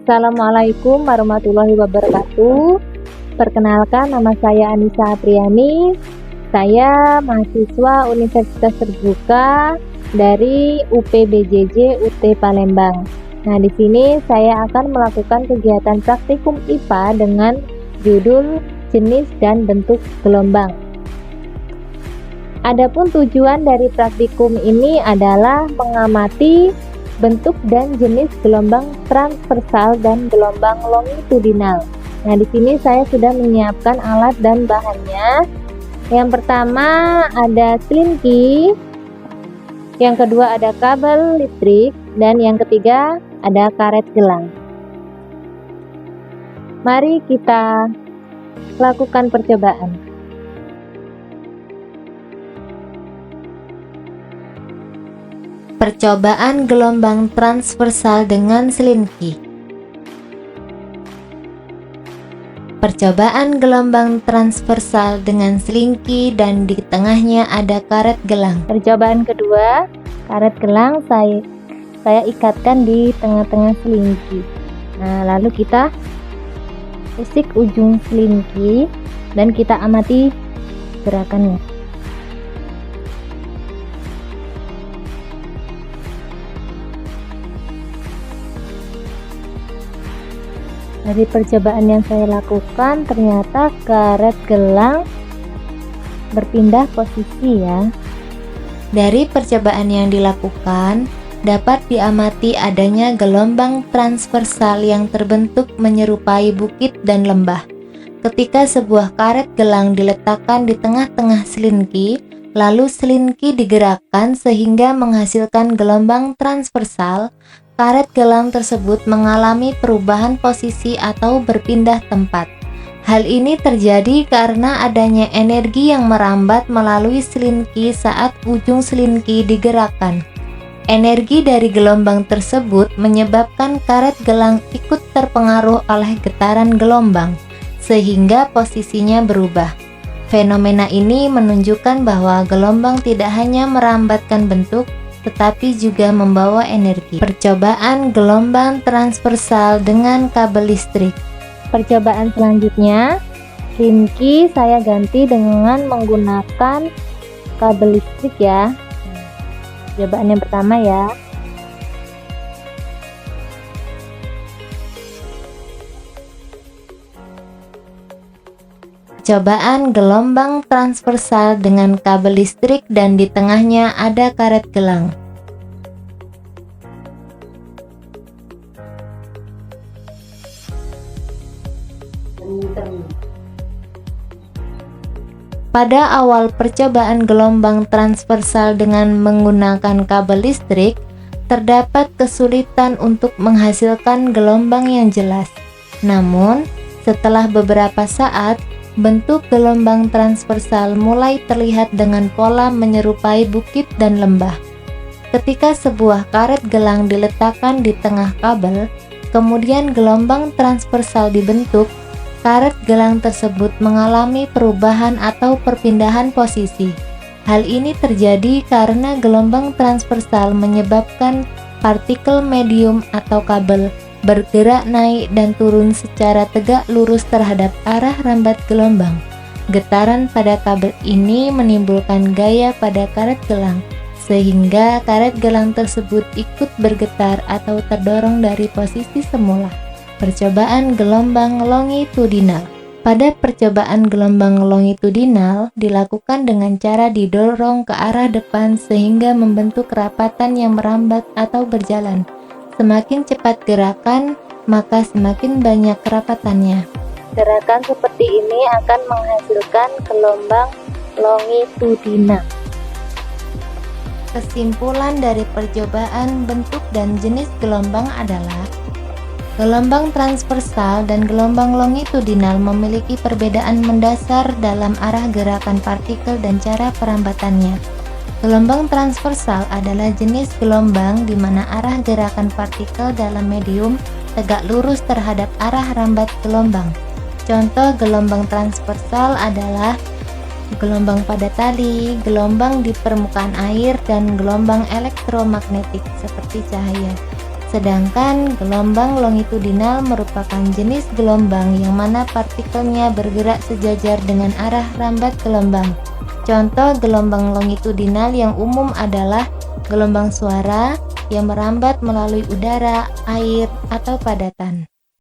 Assalamualaikum warahmatullahi wabarakatuh. Perkenalkan, nama saya Anissa Apriani. Saya mahasiswa Universitas Terbuka dari UPBJJ UT Palembang. Nah, di sini saya akan melakukan kegiatan praktikum IPA dengan judul jenis dan bentuk gelombang. Adapun tujuan dari praktikum ini adalah mengamati bentuk dan jenis gelombang transversal dan gelombang longitudinal. Nah, di sini saya sudah menyiapkan alat dan bahannya. Yang pertama ada slinky, yang kedua ada kabel listrik, dan yang ketiga ada karet gelang. Mari kita lakukan percobaan. Percobaan gelombang transversal dengan slinky. Percobaan gelombang transversal dengan slinky dan di tengahnya ada karet gelang. Percobaan kedua, karet gelang saya ikatkan di tengah-tengah slinky. Nah, lalu kita usik ujung slinky dan kita amati gerakannya. Dari percobaan yang saya lakukan, ternyata karet gelang berpindah posisi ya. Dari percobaan yang dilakukan, dapat diamati adanya gelombang transversal yang terbentuk menyerupai bukit dan lembah. Ketika sebuah karet gelang diletakkan di tengah-tengah slinky, lalu slinky digerakkan sehingga menghasilkan gelombang transversal, karet gelang tersebut mengalami perubahan posisi atau berpindah tempat. Hal ini terjadi karena adanya energi yang merambat melalui slinky saat ujung slinky digerakkan. Energi dari gelombang tersebut menyebabkan karet gelang ikut terpengaruh oleh getaran gelombang, sehingga posisinya berubah. Fenomena ini menunjukkan bahwa gelombang tidak hanya merambatkan bentuk, tetapi juga membawa energi. Percobaan gelombang transversal dengan kabel listrik. Percobaan selanjutnya, slinky saya ganti dengan menggunakan kabel listrik ya. Percobaan yang pertama ya. Percobaan gelombang transversal dengan kabel listrik dan di tengahnya ada karet gelang. Pada awal percobaan gelombang transversal dengan menggunakan kabel listrik, terdapat kesulitan untuk menghasilkan gelombang yang jelas. Namun, setelah beberapa saat, bentuk gelombang transversal mulai terlihat dengan pola menyerupai bukit dan lembah. Ketika sebuah karet gelang diletakkan di tengah kabel, kemudian gelombang transversal dibentuk, karet gelang tersebut mengalami perubahan atau perpindahan posisi. Hal ini terjadi karena gelombang transversal menyebabkan partikel medium atau kabel bergerak naik dan turun secara tegak lurus terhadap arah rambat gelombang. Getaran pada kabel ini menimbulkan gaya pada karet gelang, sehingga karet gelang tersebut ikut bergetar atau terdorong dari posisi semula. Percobaan gelombang longitudinal. Pada percobaan gelombang longitudinal dilakukan dengan cara didorong ke arah depan sehingga membentuk rapatan yang merambat atau berjalan. Semakin cepat gerakan, maka semakin banyak kerapatannya. Gerakan seperti ini akan menghasilkan gelombang longitudinal. Kesimpulan dari percobaan bentuk dan jenis gelombang adalah gelombang transversal dan gelombang longitudinal memiliki perbedaan mendasar dalam arah gerakan partikel dan cara perambatannya. Gelombang transversal adalah jenis gelombang di mana arah gerakan partikel dalam medium tegak lurus terhadap arah rambat gelombang. Contoh gelombang transversal adalah gelombang pada tali, gelombang di permukaan air, dan gelombang elektromagnetik seperti cahaya. Sedangkan gelombang longitudinal merupakan jenis gelombang yang mana partikelnya bergerak sejajar dengan arah rambat gelombang. Contoh gelombang longitudinal yang umum adalah gelombang suara yang merambat melalui udara, air, atau padatan.